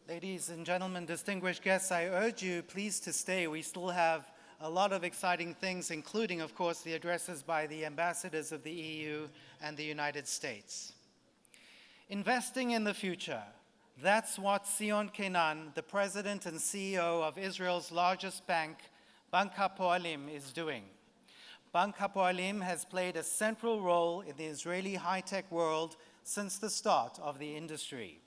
Ladies and gentlemen, distinguished guests, I urge you please to stay. We still have a lot of exciting things, including, of course, the addresses by the ambassadors of the EU and the United States. Investing in the future, that's what Zion Kenan, the president and CEO of Israel's largest bank, Bank HaPoalim, is doing. Bank HaPoalim has played a central role in the Israeli high-tech world since the start of the industry.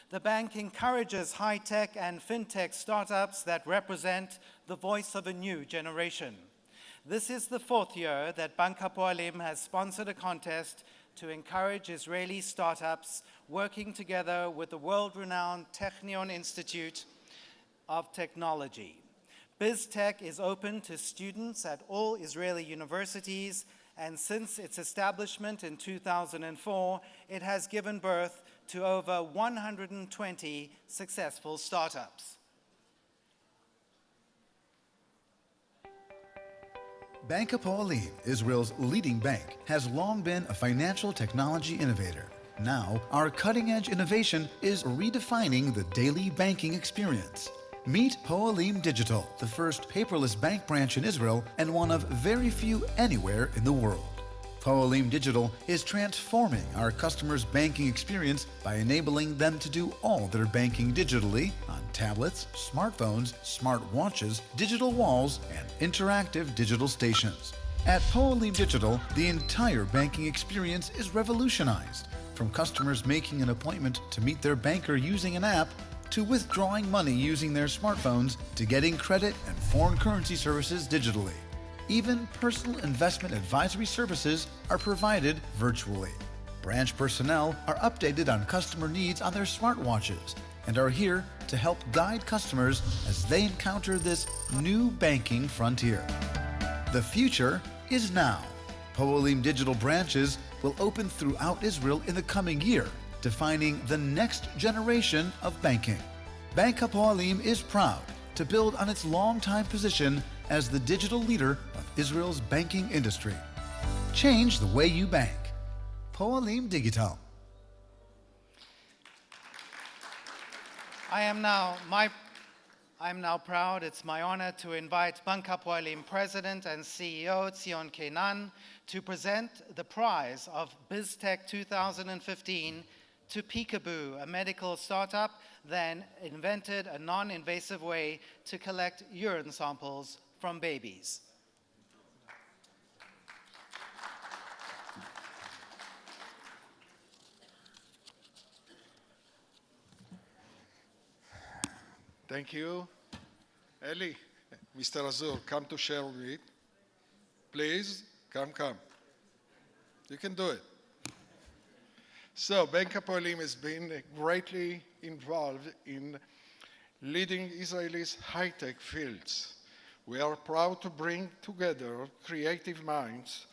The bank encourages high-tech and fintech startups that represent the voice of a new generation. This is the fourth year that Bank HaPoalim has sponsored a contest to encourage Israeli startups working together with the world-renowned Technion Institute of Technology. BizTech is open to students at all Israeli universities, and since its establishment in 2004, it has given birth to over 120 successful startups. Bank HaPoalim, Israel's leading bank, has long been a financial technology innovator. Now, our cutting-edge innovation is redefining the daily banking experience. Meet Poalim Digital, the first paperless bank branch in Israel and one of very few anywhere in the world. Poalim Digital is transforming our customers' banking experience by enabling them to do all their banking digitally on tablets, smartphones, smartwatches, digital walls, and interactive digital stations. At Poalim Digital, the entire banking experience is revolutionized, from customers making an appointment to meet their banker using an app, to withdrawing money using their smartphones, to getting credit and foreign currency services digitally. Even personal investment advisory services are provided virtually. Branch personnel are updated on customer needs on their smartwatches and are here to help guide customers as they encounter this new banking frontier. The future is now. Poalim Digital branches will open throughout Israel in the coming year, defining the next generation of banking. Bank HaPoalim is proud to build on its long-time position as the digital leader of Israel's banking industry. Change the way you bank. Poalim Digital. I'm now proud, it's my honor to invite Bank HaPoalim President and CEO Zion Kenan to present the prize of BizTech 2015 to Peekaboo, a medical startup that invented a non-invasive way to collect urine samples from babies. Thank you. Eli, Mr. Azur, come to share with me. Please, come. You can do it. So, Bank HaPoalim has been greatly involved in leading Israelis' high-tech fields. We are proud to bring together creative minds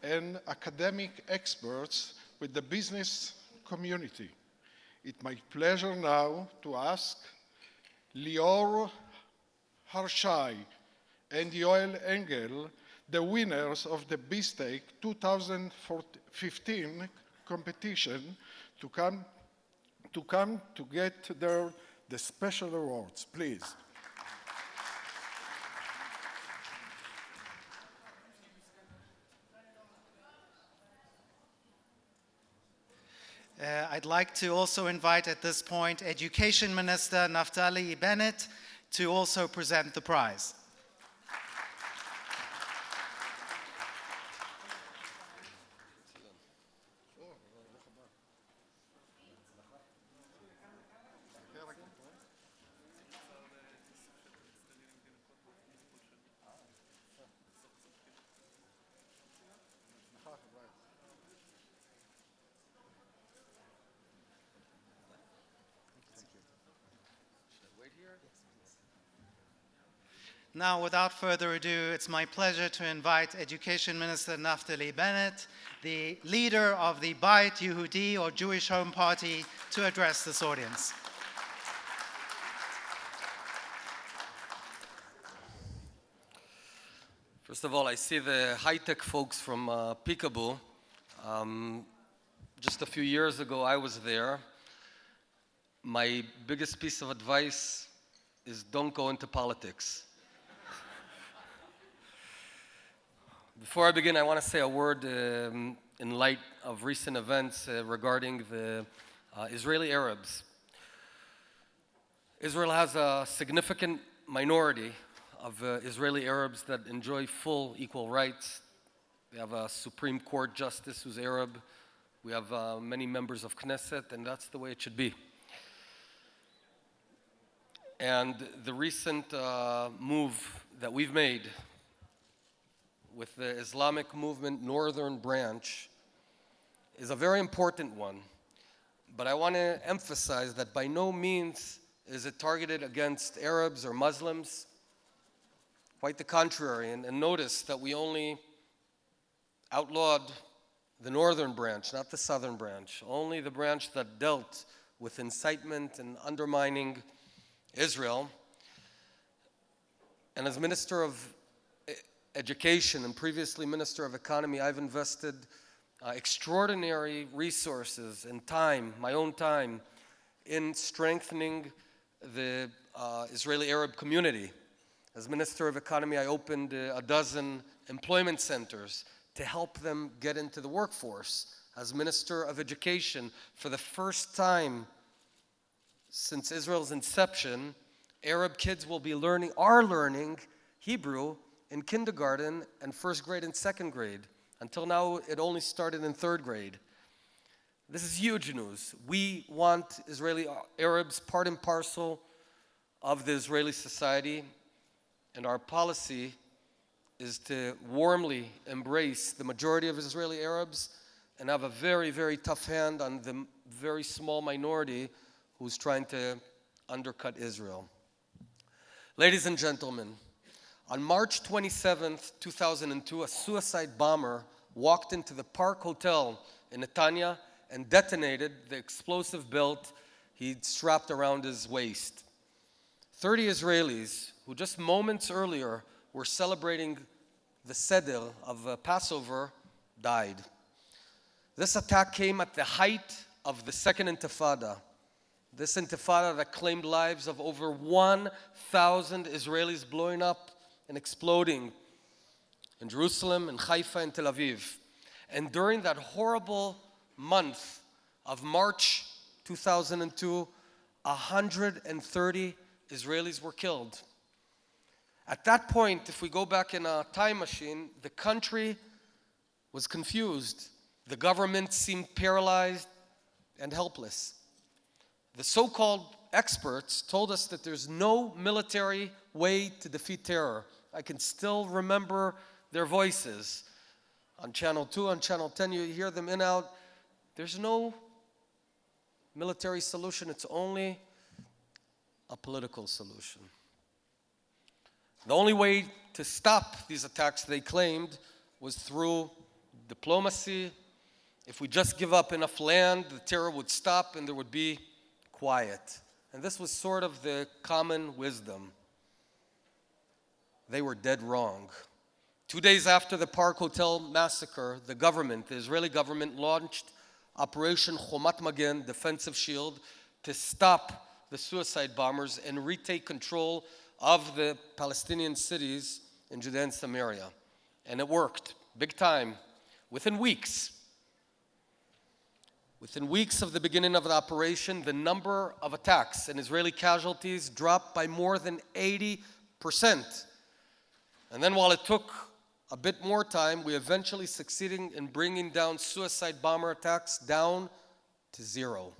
and academic experts with the business community. It's my pleasure now to ask Lior Harshai and Yoel Engel, the winners of the BizTech 2015 competition, to come to get the special awards, please. I'd like to also invite at this point Education Minister Naftali Bennett to also present the prize. Now, without further ado, it's my pleasure to invite Education Minister Naftali Bennett, the leader of the Bayit Yehudi, or Jewish Home Party, to address this audience. First of all, I see the high-tech folks from Peekaboo. Just a few years ago, I was there. my biggest piece of advice is don't go into politics. Before I begin, I want to say a word in light of recent events regarding the Israeli Arabs. Israel has a significant minority of Israeli Arabs that enjoy full equal rights. We have a Supreme Court justice who's Arab. We have many members of Knesset, and that's the way it should be. And the recent move that we've made with the Islamic movement Northern Branch is a very important one. But I want to emphasize that by no means is it targeted against Arabs or Muslims. Quite the contrary. And notice that we only outlawed the Northern Branch, not the Southern Branch. Only the branch that dealt with incitement and undermining Israel. And as Minister of Education and previously Minister of Economy, I've invested extraordinary resources and time, my own time, in strengthening the Israeli Arab community. As Minister of Economy, I opened a dozen employment centers to help them get into the workforce. As Minister of Education, for the first time since Israel's inception, Arab kids are learning Hebrew in kindergarten and first grade and second grade. Until now, it only started in third grade. This is huge news. We want Israeli Arabs part and parcel of the Israeli society, and our policy is to warmly embrace the majority of Israeli Arabs and have a very, very tough hand on the very small minority who's trying to undercut Israel. Ladies and gentlemen, on March 27th, 2002, a suicide bomber walked into the Park Hotel in Netanya and detonated the explosive belt he'd strapped around his waist. 30 Israelis, who just moments earlier were celebrating the Seder of Passover, died. This attack came at the height of the Second Intifada. This Intifada that claimed lives of over 1,000 Israelis, blowing up and exploding in Jerusalem, in Haifa, and Tel Aviv. And during that horrible month of March 2002, 130 Israelis were killed. At that point, if we go back in a time machine, the country was confused. The government seemed paralyzed and helpless. The so-called experts told us that there's no military way to defeat terror. I can still remember their voices. On Channel 2, on Channel 10, you hear them in and out. There's no military solution. It's only a political solution. The only way to stop these attacks, they claimed, was through diplomacy. If we just give up enough land, the terror would stop and there would be quiet. And this was sort of the common wisdom. They were dead wrong. 2 days after the Park Hotel massacre, the Israeli government, launched Operation Chomat Magen, Defensive Shield, to stop the suicide bombers and retake control of the Palestinian cities in Judea and Samaria. And it worked, big time, within weeks. Within weeks of the beginning of the operation, the number of attacks and Israeli casualties dropped by more than 80%. And then while it took a bit more time, we eventually succeeded in bringing down suicide bomber attacks down to zero.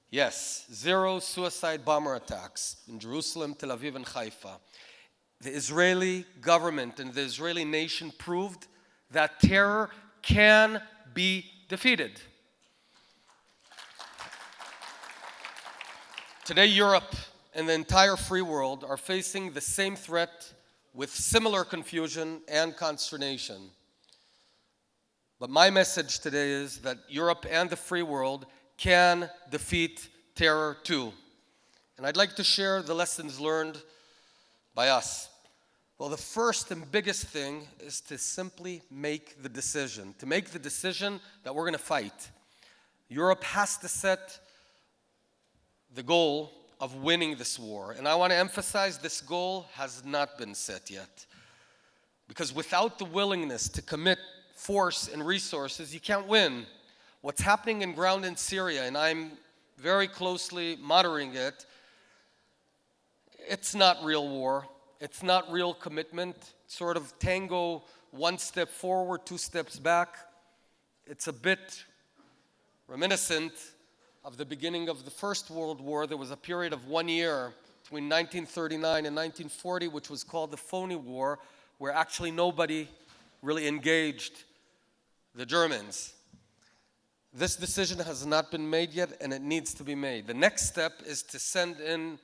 Yes, 0 suicide bomber attacks in Jerusalem, Tel Aviv, and Haifa. The Israeli government and the Israeli nation proved that terror can be defeated. Today, Europe and the entire free world are facing the same threat with similar confusion and consternation. But my message today is that Europe and the free world can defeat terror too. And I'd like to share the lessons learned by us. Well, the first and biggest thing is to simply make the decision. To make the decision that we're going to fight. Europe has to set the goal of winning this war. And I want to emphasize this goal has not been set yet. Because without the willingness to commit force and resources, you can't win. What's happening in ground in Syria, and I'm very closely monitoring it, it's not real war. It's not real commitment. Sort of tango, one step forward, two steps back. It's a bit reminiscent of the beginning of the First World War. There was a period of 1 year between 1939 and 1940, which was called the Phony War, where actually nobody really engaged the Germans. This decision has not been made yet, and it needs to be made. The next step is to send in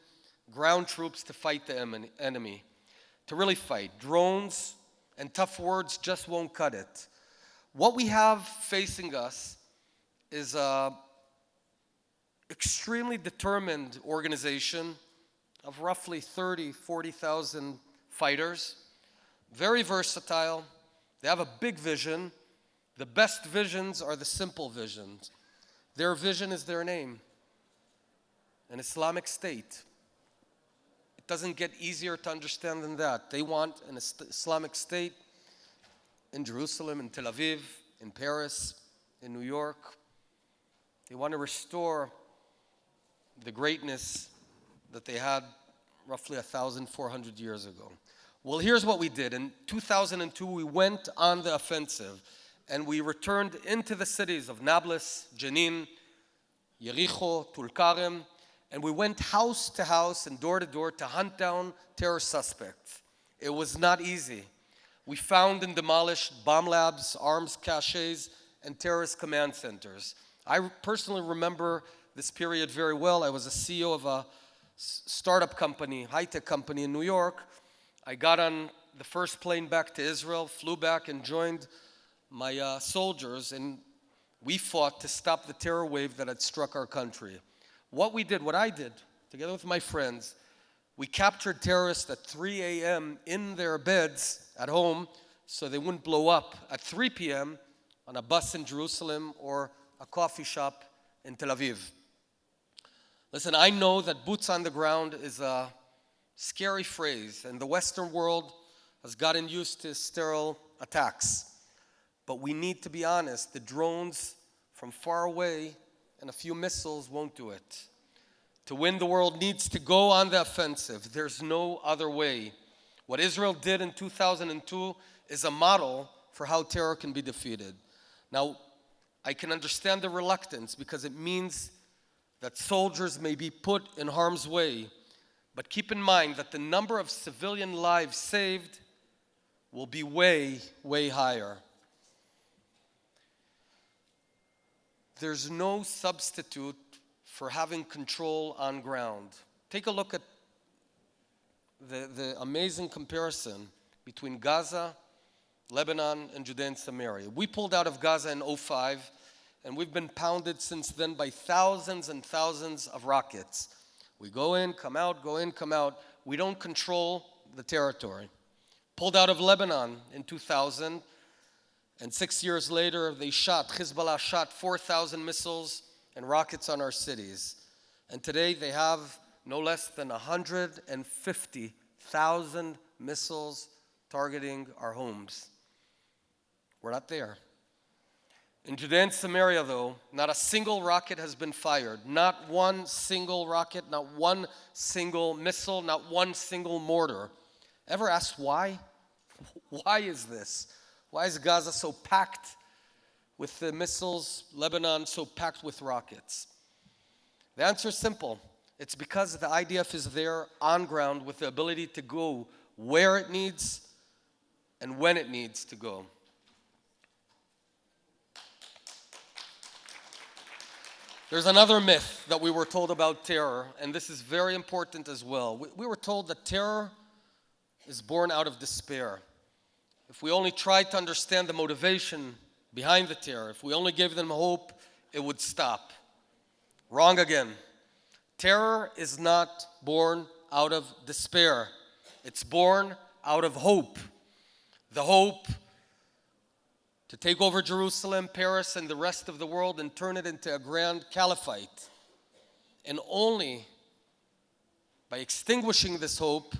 ground troops to fight the enemy, to really fight. Drones and tough words just won't cut it. What we have facing us is an extremely determined organization of roughly 40,000 fighters, very versatile. They have a big vision. The best visions are the simple visions. Their vision is their name, an Islamic State. It doesn't get easier to understand than that. They want an Islamic State in Jerusalem, in Tel Aviv, in Paris, in New York. They want to restore the greatness that they had roughly 1,400 years ago. Well, here's what we did. In 2002, we went on the offensive, and we returned into the cities of Nablus, Jenin, Yericho, Tulkarem, and we went house to house and door to door to hunt down terror suspects. It was not easy. We found and demolished bomb labs, arms caches, and terrorist command centers. I personally remember this period very well. I was a CEO of a startup company, high-tech company in New York. I got on the first plane back to Israel, flew back and joined my soldiers, and we fought to stop the terror wave that had struck our country. What I did, together with my friends, we captured terrorists at 3 a.m. in their beds at home so they wouldn't blow up at 3 p.m. on a bus in Jerusalem or a coffee shop in Tel Aviv. Listen, I know that boots on the ground is a scary phrase, and the Western world has gotten used to sterile attacks. But we need to be honest, the drones from far away and a few missiles won't do it. To win, the world needs to go on the offensive. There's no other way. What Israel did in 2002 is a model for how terror can be defeated. Now, I can understand the reluctance because it means that soldiers may be put in harm's way. But keep in mind that the number of civilian lives saved will be way, way higher. There's no substitute for having control on ground. Take a look at the amazing comparison between Gaza, Lebanon, and Judea and Samaria. We pulled out of Gaza in 2005, and we've been pounded since then by thousands and thousands of rockets. We go in, come out, go in, come out. We don't control the territory. Pulled out of Lebanon in 2000, and 6 years later, Hezbollah shot 4,000 missiles and rockets on our cities. And today, they have no less than 150,000 missiles targeting our homes. We're not there. In Judea and Samaria, though, not a single rocket has been fired. Not one single rocket, not one single missile, not one single mortar. Ever asked why? Why is this? Why is Gaza so packed with the missiles, Lebanon so packed with rockets? The answer is simple. It's because the IDF is there on ground with the ability to go where it needs and when it needs to go. There's another myth that we were told about terror, and this is very important as well. We were told that terror is born out of despair. If we only tried to understand the motivation behind the terror, if we only gave them hope, it would stop. Wrong again. Terror is not born out of despair. It's born out of hope. The hope to take over Jerusalem, Paris, and the rest of the world and turn it into a grand caliphate. And only by extinguishing this hope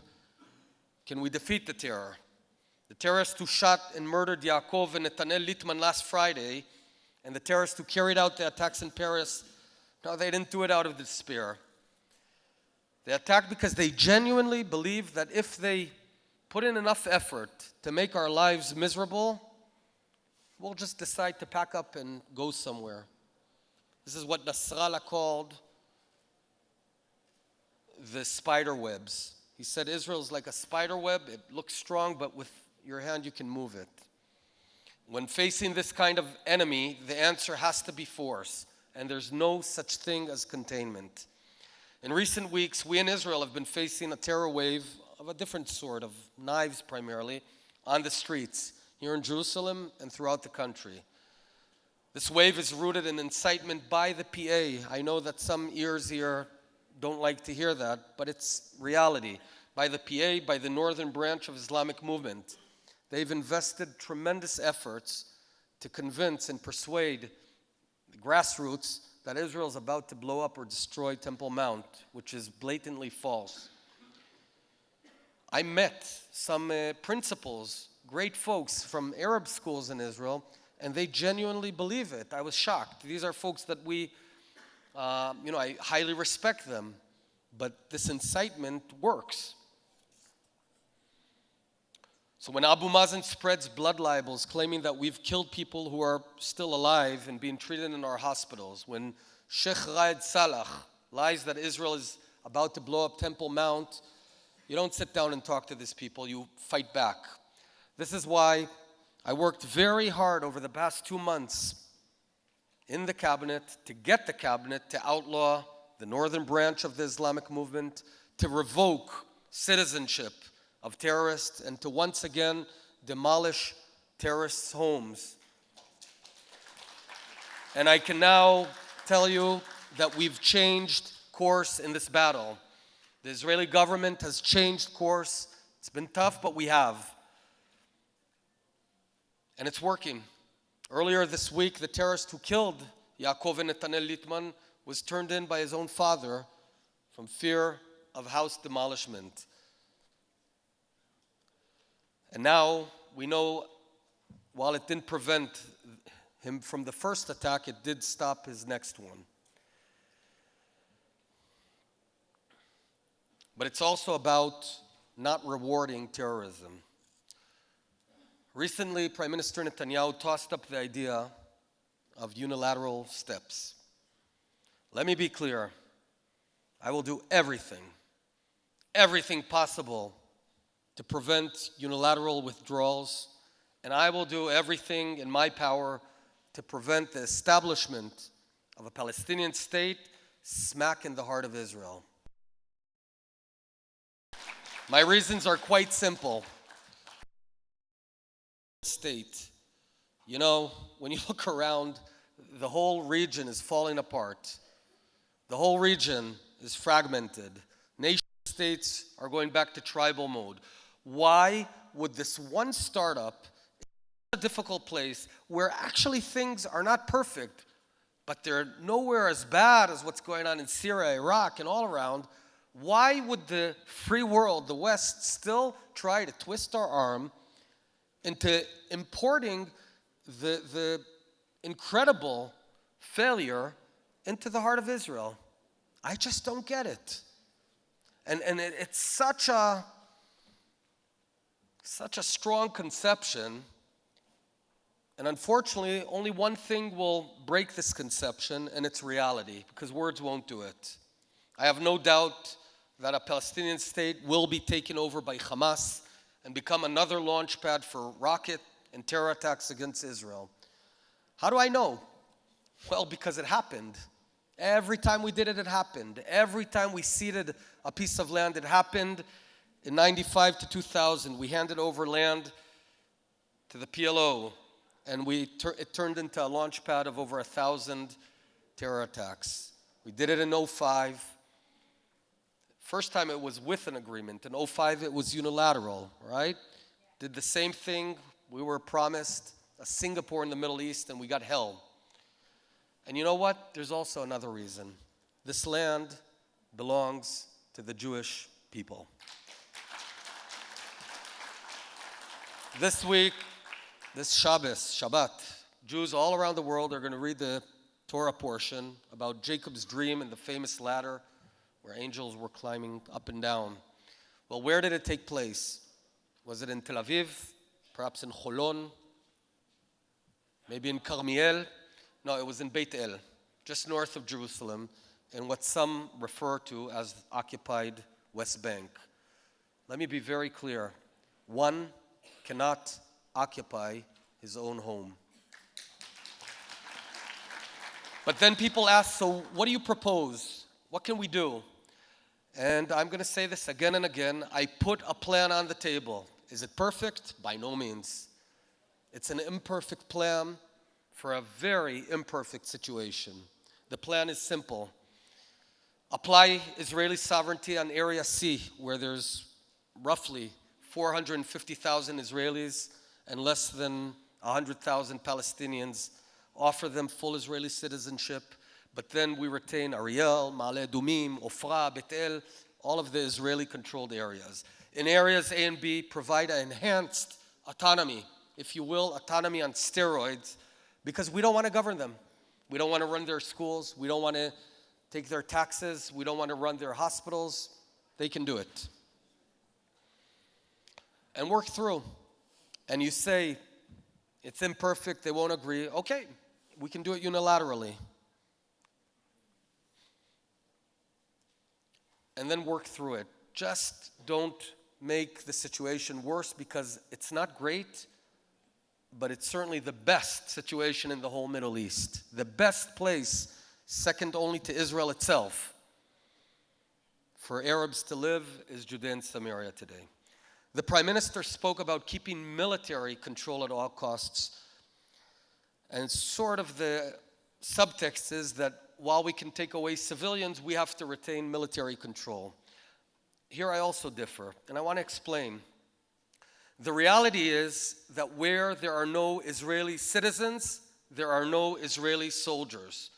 can we defeat the terror. The terrorists who shot and murdered Yaakov and Netanel Littman last Friday, and the terrorists who carried out the attacks in Paris, no, they didn't do it out of despair. They attacked because they genuinely believed that if they put in enough effort to make our lives miserable, we'll just decide to pack up and go somewhere. This is what Nasrallah called the spider webs. He said Israel's like a spider web. It looks strong, but with your hand you can move it. When facing this kind of enemy, the answer has to be force, and there's no such thing as containment. In recent weeks, we in Israel have been facing a terror wave of a different sort, of knives primarily, on the streets here in Jerusalem and throughout the country. This wave is rooted in incitement by the PA. I know that some ears here don't like to hear that, but it's reality. By the PA, by the northern branch of Islamic movement. They've invested tremendous efforts to convince and persuade the grassroots that Israel is about to blow up or destroy Temple Mount, which is blatantly false. I met some principals, great folks from Arab schools in Israel, and they genuinely believe it. I was shocked. These are folks that I highly respect them, but this incitement works. So when Abu Mazen spreads blood libels claiming that we've killed people who are still alive and being treated in our hospitals, when Sheikh Raed Salah lies that Israel is about to blow up Temple Mount, you don't sit down and talk to these people, you fight back. This is why I worked very hard over the past 2 months in the cabinet to get the cabinet to outlaw the northern branch of the Islamic movement, to revoke citizenship of terrorists, and to once again demolish terrorists' homes. And I can now tell you that we've changed course in this battle. The Israeli government has changed course. It's been tough, but we have. And it's working. Earlier this week, the terrorist who killed Yaakov and Netanel Littman was turned in by his own father from fear of house demolishment. And now we know, while it didn't prevent him from the first attack, it did stop his next one. But it's also about not rewarding terrorism. Recently, Prime Minister Netanyahu tossed up the idea of unilateral steps. Let me be clear. I will do everything possible to prevent unilateral withdrawals, and I will do everything in my power to prevent the establishment of a Palestinian state smack in the heart of Israel. My reasons are quite simple. State. You know, when you look around, the whole region is falling apart. The whole region is fragmented. Nation states are going back to tribal mode. Why would this one startup in a difficult place where actually things are not perfect, but they're nowhere as bad as what's going on in Syria, Iraq, and all around, why would the free world, the West, still try to twist our arm into importing the incredible failure into the heart of Israel? I just don't get it. And it's such a strong conception, and unfortunately, only one thing will break this conception, and it's reality, because words won't do it. I have no doubt that a Palestinian state will be taken over by Hamas and become another launch pad for rocket and terror attacks against Israel. How do I know? Well, because it happened. Every time we did it, it happened. Every time we ceded a piece of land, it happened. In 95 to 2000, we handed over land to the PLO, and it turned into a launch pad of over 1,000 terror attacks. We did it in 2005. First time it was with an agreement. In 2005, it was unilateral, right? Did the same thing we were promised a Singapore in the Middle East, and we got hell. And you know what? There's also another reason. This land belongs to the Jewish people. This week, this Shabbat, Jews all around the world are going to read the Torah portion about Jacob's dream and the famous ladder where angels were climbing up and down. Well, where did it take place? Was it in Tel Aviv? Perhaps in Cholon? Maybe in Carmiel? No, it was in Beit El, just north of Jerusalem, in what some refer to as occupied West Bank. Let me be very clear. One cannot occupy his own home. But then people ask, so what do you propose? What can we do? And I'm going to say this again and again. I put a plan on the table. Is it perfect? By no means. It's an imperfect plan for a very imperfect situation. The plan is simple. Apply Israeli sovereignty on Area C, where there's roughly 450,000 Israelis and less than 100,000 Palestinians. Offer them full Israeli citizenship, but then we retain Ariel, Ma'ale Adumim, Ofra, Bet El, all of the Israeli-controlled areas. In areas A and B, provide an enhanced autonomy, if you will, autonomy on steroids, because we don't want to govern them. We don't want to run their schools. We don't want to take their taxes. We don't want to run their hospitals. They can do it. And work through. And you say, it's imperfect, they won't agree. Okay, we can do it unilaterally. And then work through it. Just don't make the situation worse, because it's not great, but it's certainly the best situation in the whole Middle East. The best place, second only to Israel itself, for Arabs to live is Judea and Samaria today. The Prime Minister spoke about keeping military control at all costs. And sort of the subtext is that while we can take away civilians, we have to retain military control. Here I also differ, and I want to explain. The reality is that where there are no Israeli citizens, there are no Israeli soldiers.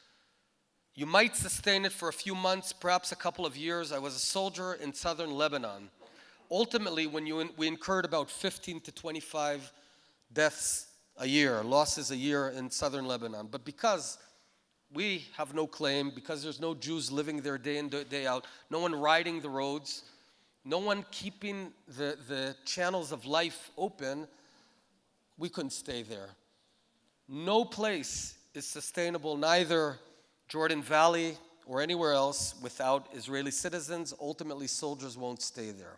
You might sustain it for a few months, perhaps a couple of years. I was a soldier in southern Lebanon. Ultimately, we incurred about 15 to 25 deaths a year, losses a year in southern Lebanon. But because we have no claim, because there's no Jews living there day in, day out, no one riding the roads, no one keeping the channels of life open, we couldn't stay there. No place is sustainable, neither Jordan Valley or anywhere else, without Israeli citizens. Ultimately, soldiers won't stay there.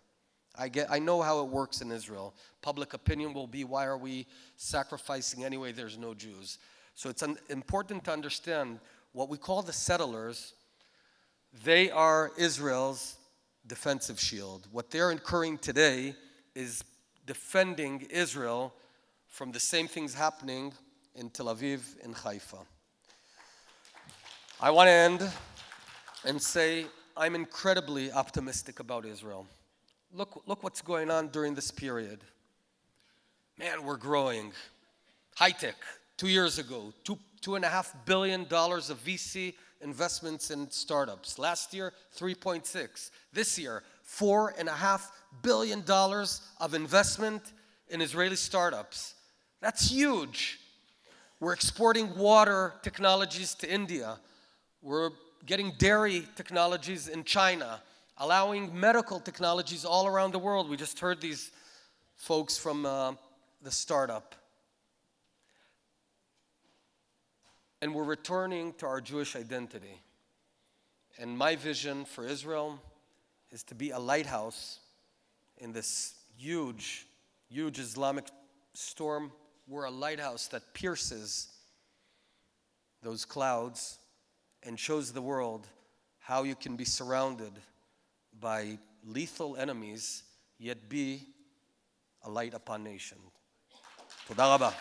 I know how it works in Israel. Public opinion will be, why are we sacrificing anyway? There's no Jews. So it's important to understand what we call the settlers. They are Israel's defensive shield. What they're incurring today is defending Israel from the same things happening in Tel Aviv and Haifa. I want to end and say I'm incredibly optimistic about Israel. Look what's going on during this period. Man, we're growing. High-tech, 2 years ago, $2.5 billion of VC investments in startups. Last year, 3.6. This year, $4.5 billion of investment in Israeli startups. That's huge. We're exporting water technologies to India. We're getting dairy technologies in China, allowing medical technologies all around the world. We just heard these folks from the startup. And we're returning to our Jewish identity. And my vision for Israel is to be a lighthouse in this huge, huge Islamic storm. We're a lighthouse that pierces those clouds and shows the world how you can be surrounded by lethal enemies, yet be a light upon nation. Toda rabba.